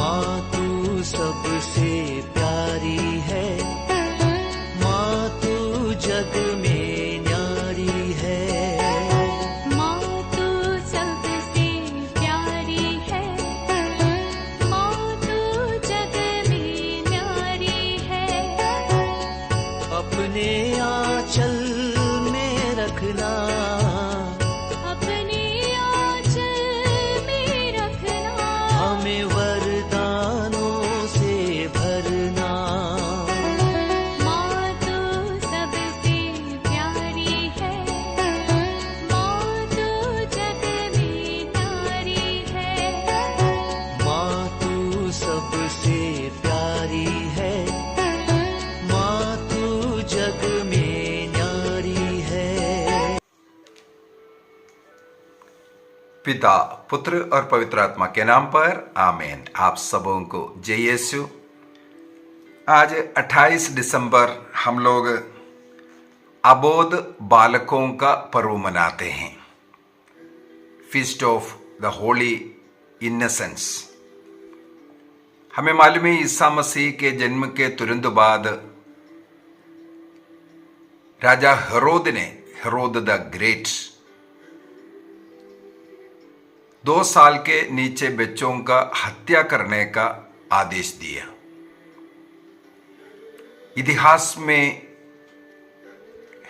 माँ तू सबसे प्यारी है, माँ तू जग में न्यारी है। माँ तू सबसे प्यारी है, माँ तू जग में न्यारी है। अपने आंचल में रखना, अपने आंचल में रखना। हमें वरदानों से भरना। माँ तू सबसे प्यारी है, माँ तू जग में न्यारी है। माँ तू सबसे प्यारी है, माँ तू जग में न्यारी है। पिता, पुत्र और पवित्र आत्मा के नाम पर आमीन। आप सबों को जय यीशु। आज 28 दिसंबर हम लोग अबोध बालकों का पर्व मनाते हैं, feast of the Holi innocence. हमें मालूम है ईसा मसीह के जन्म के तुरंत बाद राजा हेरोद ने, हेरोद द ग्रेट, 2 साल के नीचे बच्चों का हत्या करने का आदेश दिया। इतिहास में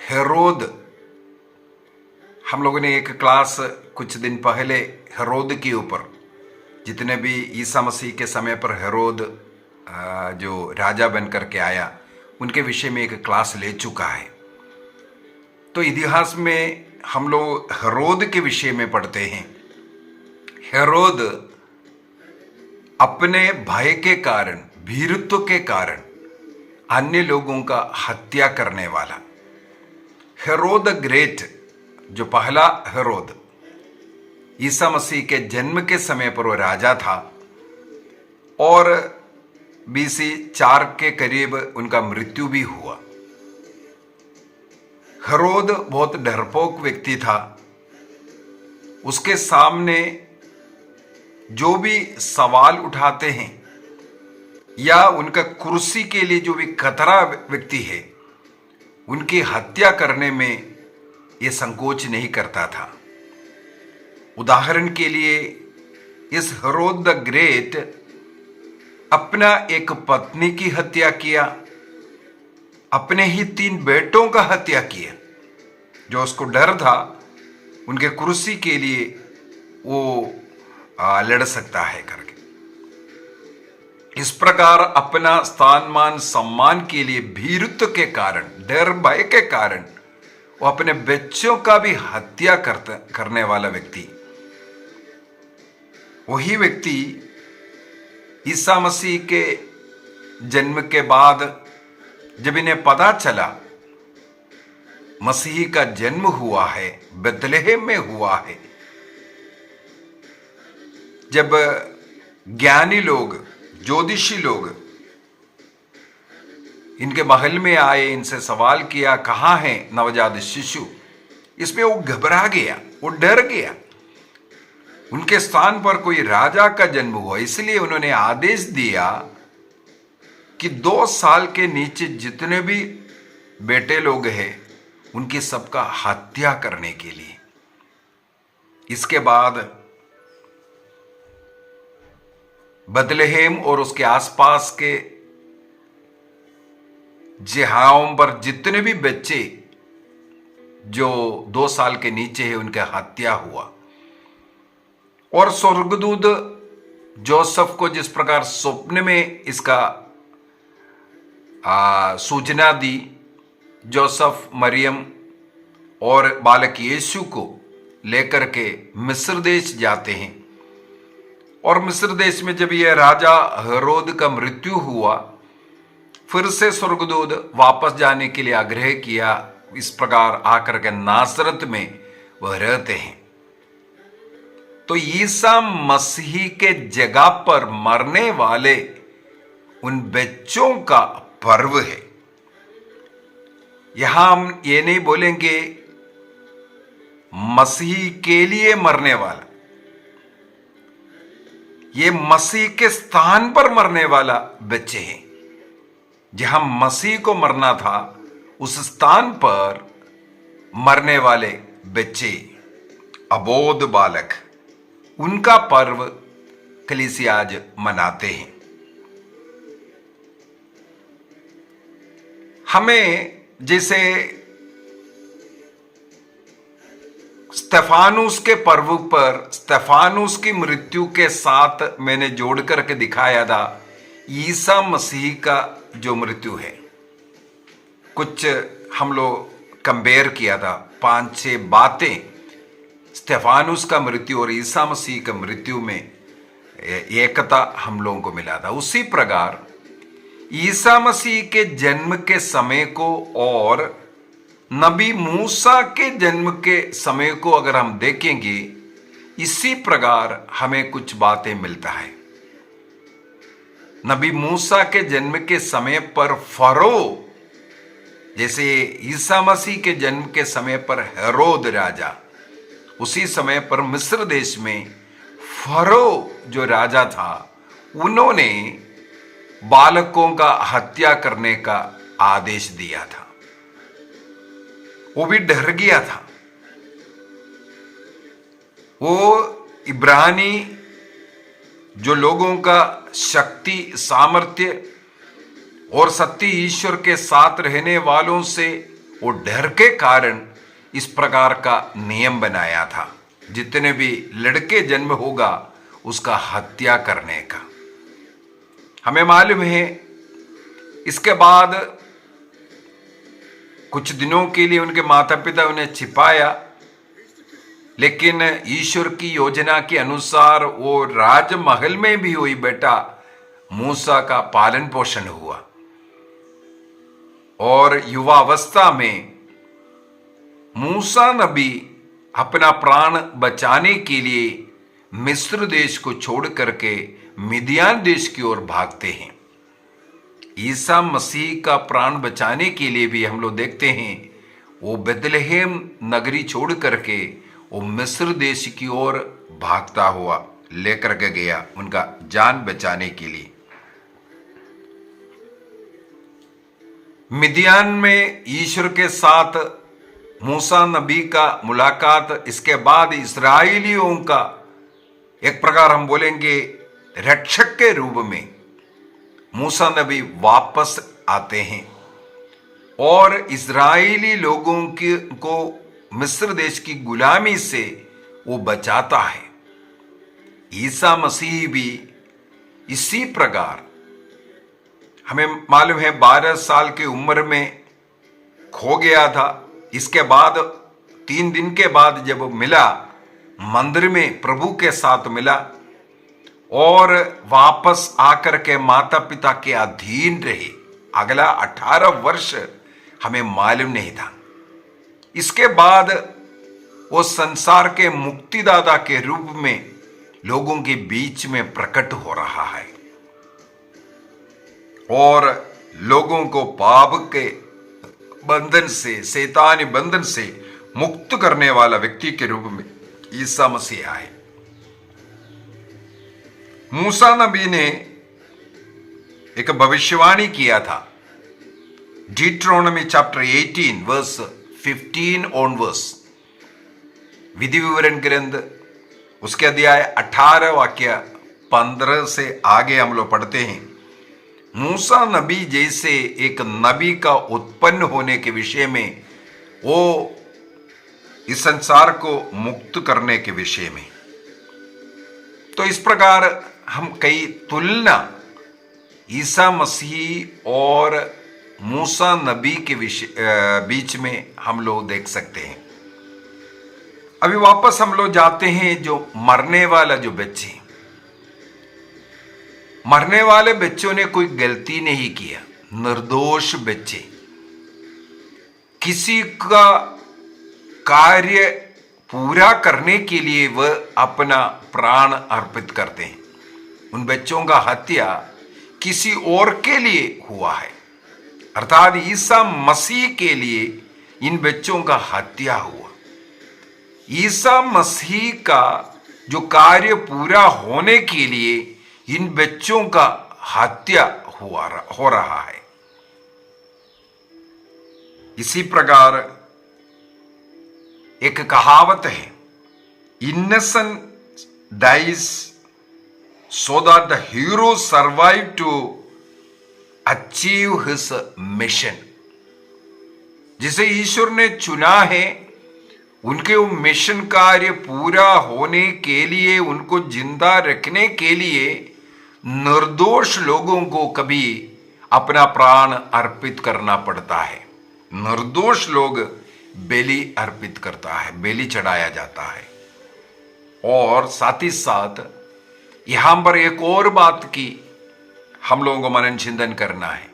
हेरोद, हम लोगों ने एक क्लास कुछ दिन पहले हेरोद के ऊपर, जितने भी ईसा मसीह के समय पर हेरोद जो राजा बन करके आया, उनके विषय में एक क्लास ले चुका है। तो इतिहास में हम लोग हेरोद के विषय में पढ़ते हैं। हेरोद अपने भय के कारण, भीरुत्व के कारण अन्य लोगों का हत्या करने वाला। हेरोद ग्रेट, जो पहला हेरोद, ईसा मसीह के जन्म के समय पर वो राजा था और BC 4 के करीब उनका मृत्यु भी हुआ। हेरोद बहुत डरपोक व्यक्ति था। उसके सामने जो भी सवाल उठाते हैं या उनका कुर्सी के लिए जो भी खतरा व्यक्ति है, उनकी हत्या करने में ये संकोच नहीं करता था। उदाहरण के लिए इस हेरोद द ग्रेट अपना एक पत्नी की हत्या किया, अपने ही 3 बेटों का हत्या किया, जो उसको डर था उनके कुर्सी के लिए वो लड़ सकता है करके। इस प्रकार अपना स्थान मान सम्मान के लिए भीरुत्व के कारण, डर भय के कारण वो अपने बच्चों का भी हत्या करने वाला व्यक्ति, वही व्यक्ति ईसा मसीह के जन्म के बाद जब इन्हें पता चला मसीह का जन्म हुआ है, बेथलेहम में हुआ है, जब ज्ञानी लोग, ज्योतिषी लोग इनके महल में आए, इनसे सवाल किया कहाँ है नवजात शिशु, इसमें वो घबरा गया, वो डर गया। उनके स्थान पर कोई राजा का जन्म हुआ, इसलिए उन्होंने आदेश दिया कि 2 साल के नीचे जितने भी बेटे लोग हैं उनकी सबका हत्या करने के लिए। इसके बाद बेथलेहम और उसके आसपास के जहां पर जितने भी बच्चे जो 2 साल के नीचे हैं उनका हत्या हुआ। और स्वर्गदूत जोसेफ को जिस प्रकार स्वप्न में इसका सूचना दी, जोसेफ मरियम और बालक यीशु को लेकर के मिस्र देश जाते हैं। और मिस्र देश में जब यह राजा हेरोद का मृत्यु हुआ, फिर से स्वर्गदूत वापस जाने के लिए आग्रह किया। इस प्रकार आकर के नासरत में वह रहते हैं। तो ईसा मसीह के जगह पर मरने वाले उन बच्चों का पर्व है। यहां हम ये नहीं बोलेंगे मसीह के लिए मरने वाला, ये मसीह के स्थान पर मरने वाला बच्चे हैं। जहां मसीह को मरना था उस स्थान पर मरने वाले बच्चे, अबोध बालक, उनका पर्व कलीसिया आज मनाते हैं। हमें जैसे स्तेफानुस के पर्व पर स्तेफानुस की मृत्यु के साथ मैंने जोड़ करके दिखाया था ईसा मसीह का जो मृत्यु है। कुछ हम लोग कंपेयर किया था, 5-6 बातें स्तेफानुस का मृत्यु और ईसा मसीह का मृत्यु में एकता हम लोगों को मिला था। उसी प्रकार ईसा मसीह के जन्म के समय को और नबी मूसा के जन्म के समय को अगर हम देखेंगे, इसी प्रकार हमें कुछ बातें मिलता है। नबी मूसा के जन्म के समय पर फरो, जैसे ईसा मसीह के जन्म के समय पर हेरोद राजा, उसी समय पर मिस्र देश में फरो जो राजा था, उन्होंने बालकों का हत्या करने का आदेश दिया था। वो भी डर गया था। वो इब्रानी जो लोगों का शक्ति, सामर्थ्य और सत्य ईश्वर के साथ रहने वालों से वो डर के कारण इस प्रकार का नियम बनाया था, जितने भी लड़के जन्म होगा उसका हत्या करने का। हमें मालूम है इसके बाद कुछ दिनों के लिए उनके माता पिता उन्हें छिपाया, लेकिन ईश्वर की योजना के अनुसार वो राजमहल में भी हुई बेटा मूसा का पालन पोषण हुआ और युवावस्था में मूसा नबी अपना प्राण बचाने के लिए मिस्र देश को छोड़ करके मिदियान देश की ओर भागते हैं। ईसा मसीह का प्राण बचाने के लिए भी हम लोग देखते हैं वो बेथलेहम नगरी छोड़ करके वो मिस्र देश की ओर भागता हुआ लेकर के गया उनका जान बचाने के लिए। मिदियान में ईश्वर के साथ मूसा नबी का मुलाकात, इसके बाद इस्राएलियों का एक प्रकार हम बोलेंगे रक्षक के रूप में मूसा नबी वापस आते हैं और इस्राएली लोगों को मिस्र देश की गुलामी से वो बचाता है। ईसा मसीह भी इसी प्रकार, हमें मालूम है 12 साल की उम्र में खो गया था। इसके बाद 3 दिन के बाद जब मिला, मंदिर में प्रभु के साथ मिला और वापस आकर के माता पिता के अधीन रहे। अगला 18 वर्ष हमें मालूम नहीं था। इसके बाद वो संसार के मुक्तिदाता के रूप में लोगों के बीच में प्रकट हो रहा है और लोगों को पाप के बंधन से, शैतानी बंधन से मुक्त करने वाला व्यक्ति के रूप में ईसा मसीह आए। मूसा नबी ने एक भविष्यवाणी किया था, डिट्रोनॉमी चैप्टर 18 वर्स 15 ऑनवर्स, विधि विवरण ग्रंथ उसके अध्याय 18 वाक्य 15 से आगे हम लोग पढ़ते हैं। मूसा नबी जैसे एक नबी का उत्पन्न होने के विषय में, वो इस संसार को मुक्त करने के विषय में। तो इस प्रकार हम कई तुलना ईसा मसीह और मूसा नबी के बीच में हम लोग देख सकते हैं। अभी वापस हम लोग जाते हैं जो मरने वाला जो बच्चे, मरने वाले बच्चों ने कोई गलती नहीं किया, निर्दोष बच्चे, किसी का कार्य पूरा करने के लिए वह अपना प्राण अर्पित करते हैं। उन बच्चों का हत्या किसी और के लिए हुआ है, अर्थात ईसा मसीह के लिए इन बच्चों का हत्या हुआ। ईसा मसीह का जो कार्य पूरा होने के लिए इन बच्चों का हत्या हो रहा है। इसी प्रकार एक कहावत है, innocent dies so that the hero survive to achieve his mission. जिसे ईश्वर ने चुना है, उनके वो मिशन कार्य पूरा होने के लिए, उनको जिंदा रखने के लिए निर्दोष लोगों को कभी अपना प्राण अर्पित करना पड़ता है। निर्दोष लोग बलि अर्पित करता है, बलि चढ़ाया जाता है। और साथ ही साथ यहां पर एक और बात की हम लोगों को मनन चिंतन करना है।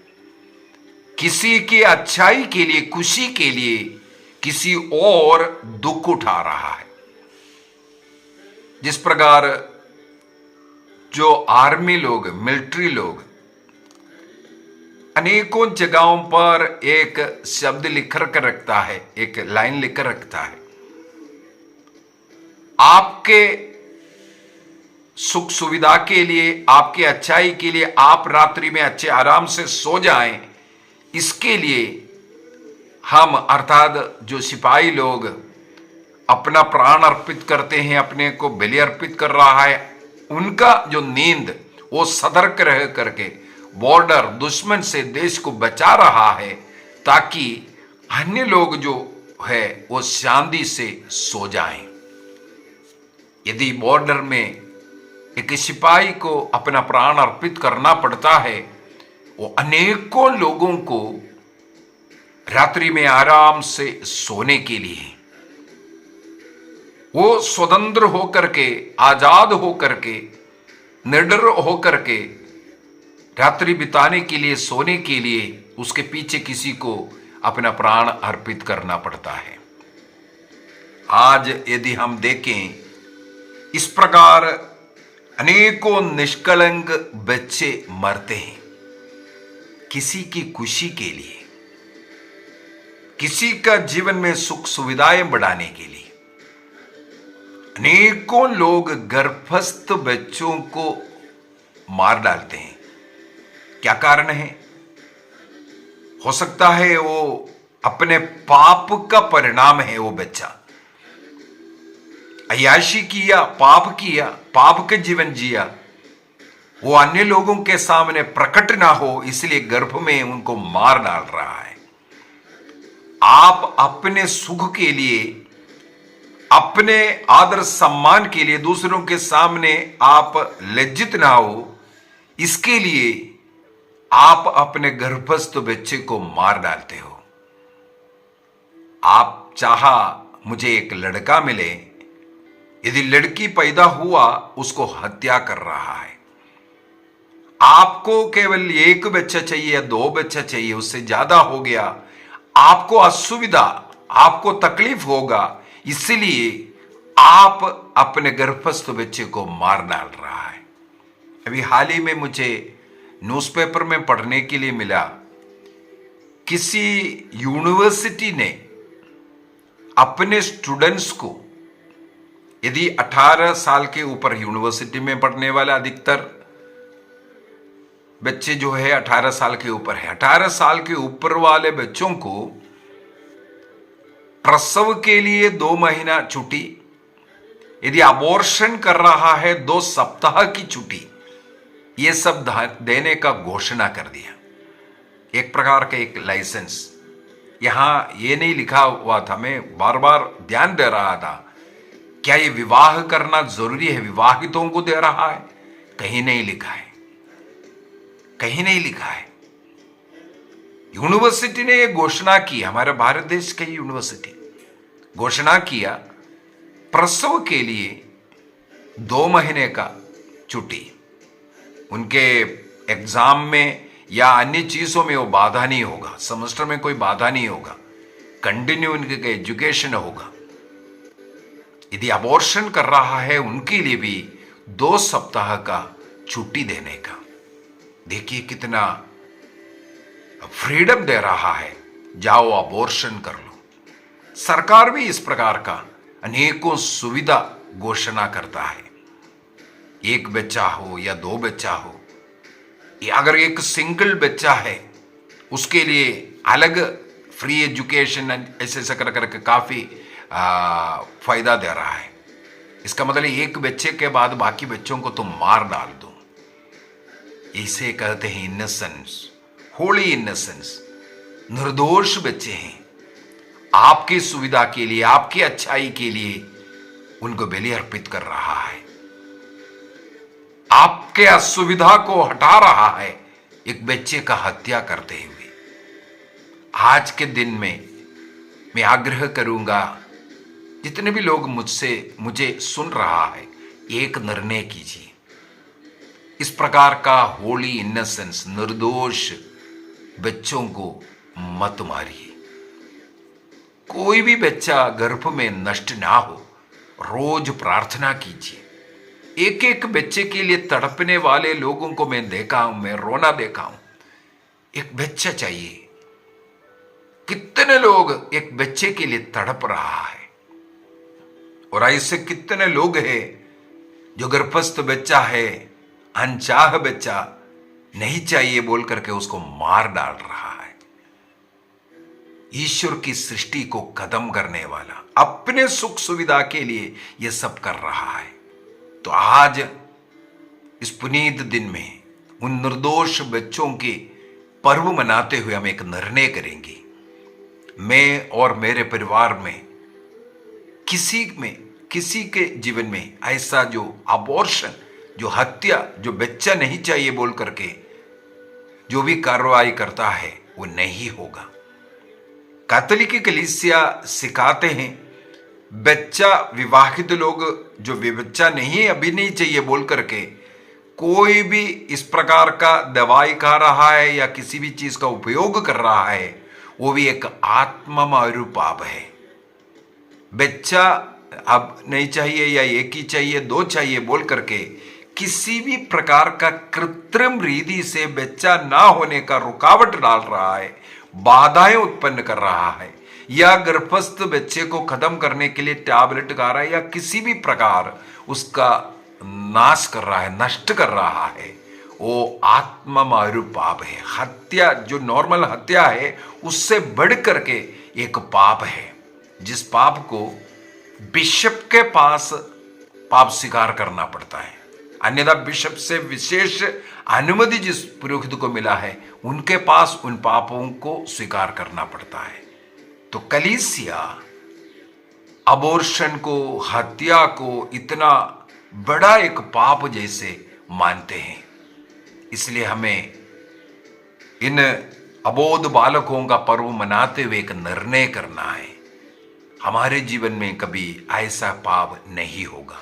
किसी की अच्छाई के लिए, खुशी के लिए किसी और दुख उठा रहा है। जिस प्रकार जो आर्मी लोग, मिलिट्री लोग अनेकों जगहों पर एक शब्द लिख कर रखता है, एक लाइन लिख कर रखता है, आपके सुख सुविधा के लिए, आपके अच्छाई के लिए, आप रात्रि में अच्छे आराम से सो जाएं, इसके लिए हम अर्थात जो सिपाही लोग अपना प्राण अर्पित करते हैं, अपने को बलि अर्पित कर रहा है, उनका जो नींद वो सतर्क रह करके बॉर्डर दुश्मन से देश को बचा रहा है, ताकि अन्य लोग जो है वो शांति से सो जाएं। यदि बॉर्डर में एक सिपाही को अपना प्राण अर्पित करना पड़ता है, वो अनेकों लोगों को रात्रि में आराम से सोने के लिए, वो स्वतंत्र होकर के, आजाद होकर के, निडर होकर के रात्रि बिताने के लिए, सोने के लिए उसके पीछे किसी को अपना प्राण अर्पित करना पड़ता है। आज यदि हम देखें, इस प्रकार अनेकों निष्कलंक बच्चे मरते हैं किसी की खुशी के लिए, किसी का जीवन में सुख सुविधाएं बढ़ाने के लिए। अनेकों लोग गर्भस्थ बच्चों को मार डालते हैं। क्या कारण है? हो सकता है वो अपने पाप का परिणाम है। वो बच्चा अय्याशी किया, पाप किया, पाप के जीवन जिया, वो अन्य लोगों के सामने प्रकट ना हो, इसलिए गर्भ में उनको मार डाल रहा है। आप अपने सुख के लिए, अपने आदर सम्मान के लिए, दूसरों के सामने आप लज्जित ना हो, इसके लिए आप अपने गर्भस्थ बच्चे को मार डालते हो। आप चाहा मुझे एक लड़का मिले, यदि लड़की पैदा हुआ उसको हत्या कर रहा है। आपको केवल एक बच्चा चाहिए या दो बच्चा चाहिए, उससे ज्यादा हो गया, आपको असुविधा, आपको तकलीफ होगा, इसलिए आप अपने गर्भस्थ बच्चे को मार डाल रहा है। अभी हाल ही में मुझे न्यूज़पेपर में पढ़ने के लिए मिला, किसी यूनिवर्सिटी ने अपने स्टूडेंट्स को, यदि 18 साल के ऊपर, यूनिवर्सिटी में पढ़ने वाला अधिकतर बच्चे जो है 18 साल के ऊपर है, 18 साल के ऊपर वाले बच्चों को प्रसव के लिए 2 महीना छुट्टी, यदि अबॉर्शन कर रहा है 2 सप्ताह की छुट्टी, ये सब देने का घोषणा कर दिया। एक प्रकार का एक लाइसेंस। यहां ये नहीं लिखा हुआ था, मैं बार बार ध्यान दे रहा था, क्या ये विवाह करना जरूरी है, विवाहितों को दे रहा है? कहीं नहीं लिखा है, कहीं नहीं लिखा है। यूनिवर्सिटी ने यह घोषणा की, हमारे भारत देश की यूनिवर्सिटी घोषणा किया, प्रसव के लिए 2 महीने का छुट्टी, उनके एग्जाम में या अन्य चीजों में वो बाधा नहीं होगा, सेमेस्टर में कोई बाधा नहीं होगा, कंटिन्यू उनके एजुकेशन होगा। यदि अबॉर्शन कर रहा है, उनके लिए भी 2 सप्ताह का छुट्टी देने का, देखिए कितना फ्रीडम दे रहा है, जाओ अबॉर्शन कर लो। सरकार भी इस प्रकार का अनेकों सुविधा घोषणा करता है। एक बच्चा हो या दो बच्चा हो, या अगर एक सिंगल बच्चा है उसके लिए अलग फ्री एजुकेशन ऐसे ऐसे कर करके काफी फायदा दे रहा है। इसका मतलब एक बच्चे के बाद बाकी बच्चों को तुम मार डाल दो। इसे कहते हैं इनोसेंस, होली इनोसेंस। निर्दोष बच्चे हैं, आपकी सुविधा के लिए, आपकी अच्छाई के लिए उनको बलि अर्पित कर रहा है, आपके असुविधा को हटा रहा है एक बच्चे का हत्या करते हुए। आज के दिन में मैं आग्रह करूंगा, जितने भी लोग मुझे सुन रहा है, एक निर्णय कीजिए। इस प्रकार का होली इनोसेंस, निर्दोष बच्चों को मत मारिए। कोई भी बच्चा गर्भ में नष्ट ना हो, रोज प्रार्थना कीजिए। एक एक बच्चे के लिए तड़पने वाले लोगों को मैं देखा हूं, मैं रोना देखा हूं। एक बच्चा चाहिए। कितने लोग एक बच्चे के लिए तड़प रहा है, और ऐसे कितने लोग हैं जो गर्भस्थ बच्चा है, अनचाह बच्चा नहीं चाहिए बोल करके उसको मार डाल रहा है। ईश्वर की सृष्टि को खत्म करने वाला अपने सुख सुविधा के लिए यह सब कर रहा है। तो आज इस पुनीत दिन में उन निर्दोष बच्चों के पर्व मनाते हुए हम एक निर्णय करेंगे। मैं और मेरे परिवार में किसी के जीवन में ऐसा जो अबॉर्शन, जो हत्या, जो बच्चा नहीं चाहिए बोल करके जो भी कार्रवाई करता है वो नहीं होगा। कैथोलिक कलीसिया सिखाते हैं, बच्चा विवाहित लोग जो बच्चा नहीं अभी नहीं चाहिए बोल करके कोई भी इस प्रकार का दवाई खा रहा है या किसी भी चीज का उपयोग कर रहा है, वो भी एक आत्ममारू पाप है। बच्चा अब नहीं चाहिए या एक ही चाहिए, दो चाहिए बोल करके किसी भी प्रकार का कृत्रिम रीति से बच्चा ना होने का रुकावट डाल रहा है, बाधाएं उत्पन्न कर रहा है, या गर्भस्थ बच्चे को खत्म करने के लिए टैबलेट खा रहा है, या किसी भी प्रकार उसका नाश कर रहा है, नष्ट कर रहा है, वो आत्ममारू पाप है। हत्या जो नॉर्मल हत्या है उससे बढ़ करके एक पाप है, जिस पाप को बिशप के पास पाप स्वीकार करना पड़ता है। अन्यथा बिशप से विशेष अनुमति जिस पुरोहित को मिला है उनके पास उन पापों को स्वीकार करना पड़ता है। तो कलीसिया अबॉर्शन को, हत्या को इतना बड़ा एक पाप जैसे मानते हैं। इसलिए हमें इन अबोध बालकों का पर्व मनाते हुए एक निर्णय करना है, हमारे जीवन में कभी ऐसा पाप नहीं होगा।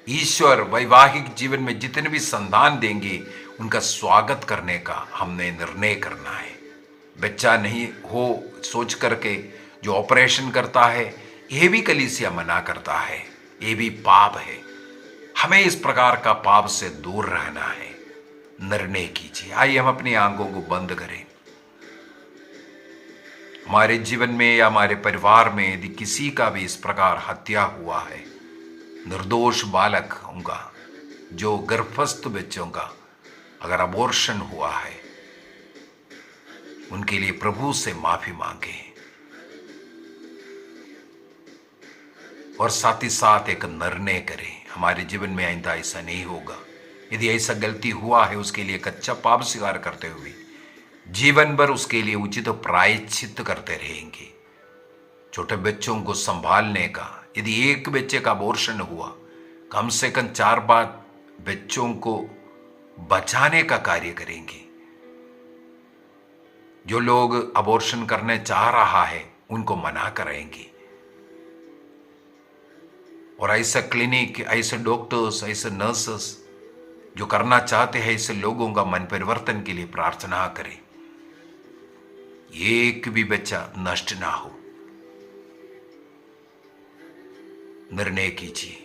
ईश्वर वैवाहिक जीवन में जितने भी संतान देंगे उनका स्वागत करने का हमने निर्णय करना है। बच्चा नहीं हो सोच करके जो ऑपरेशन करता है, यह भी कलीसिया मना करता है, यह भी पाप है। हमें इस प्रकार का पाप से दूर रहना है। निर्णय कीजिए। आइए हम अपनी आंखों को बंद करें। हमारे जीवन में या हमारे परिवार में यदि किसी का भी इस प्रकार हत्या हुआ है, निर्दोष बालक होगा, जो गर्भस्थ बच्चों का अगर अबॉर्शन हुआ है, उनके लिए प्रभु से माफी मांगे और साथ ही साथ एक निर्णय करें, हमारे जीवन में आइंदा ऐसा नहीं होगा। यदि ऐसा गलती हुआ है उसके लिए एक अच्छा पाप स्वीकार करते हुए जीवन भर उसके लिए उचित प्रायश्चित करते रहेंगे। छोटे बच्चों को संभालने का, यदि एक बच्चे का अबॉर्शन हुआ, कम से कम 4 बच्चों को बचाने का कार्य करेंगे। जो लोग अबॉर्शन करने चाह रहा है उनको मना कराएंगे, और ऐसा क्लिनिक, ऐसे डॉक्टर्स, ऐसे नर्सेस जो करना चाहते हैं, ऐसे लोगों का मन परिवर्तन के लिए प्रार्थना करें। एक भी बच्चा नष्ट ना हो। निर्णय कीजिए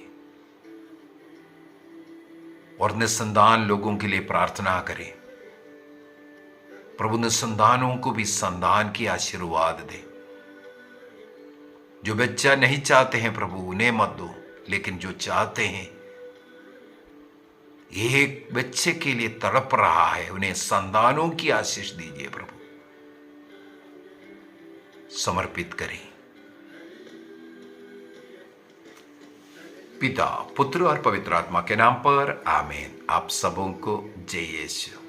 और निसंतान लोगों के लिए प्रार्थना करें। प्रभु निसंतानों को भी संतान की आशीर्वाद दे। जो बच्चा नहीं चाहते हैं प्रभु, उन्हें मत दो, लेकिन जो चाहते हैं, एक बच्चे के लिए तड़प रहा है, उन्हें संतानों की आशीष दीजिए प्रभु। समर्पित करें। पिता, पुत्र और पवित्र आत्मा के नाम पर आमीन। आप सबों को जय यीशु।